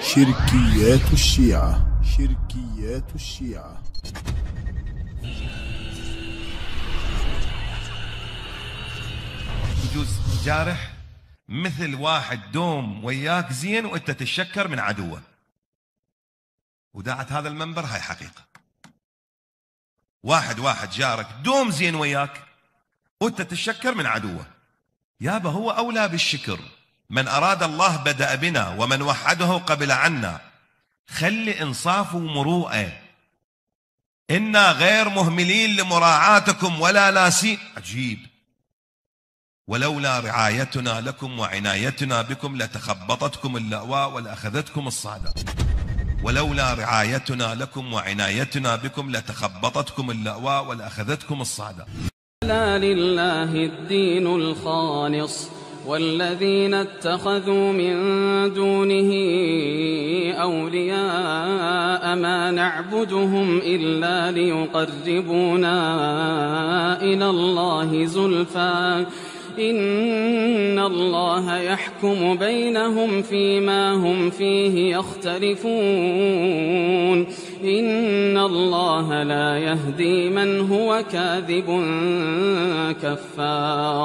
شركيات الشيعة. شركيات الشيعة. يجوز جارح مثل واحد دوم وياك زين وانت تتشكر من عدوه، وداعت هذا المنبر هاي حقيقة. واحد جارك دوم زين وياك وانت تتشكر من عدوه، يابا هو أولى بالشكر. من أراد الله بدأ بنا ومن وحده قبل عنا. خلي إنصاف ومروءة، إنا غير مهملين لمراعاتكم ولا ناسين. عجيب. ولولا رعايتنا لكم وعنايتنا بكم لتخبطتكم اللأواء ولأخذتكم الصعداء. ولولا رعايتنا لكم وعنايتنا بكم لتخبطتكم اللأواء ولأخذتكم الصعداء. لا لله الدين الخالص والذين اتخذوا من دونه أولياء ما نعبدهم إلا ليقربونا إلى الله زلفى إن الله يحكم بينهم فيما هم فيه يختلفون إن الله لا يهدي من هو كاذب كفار.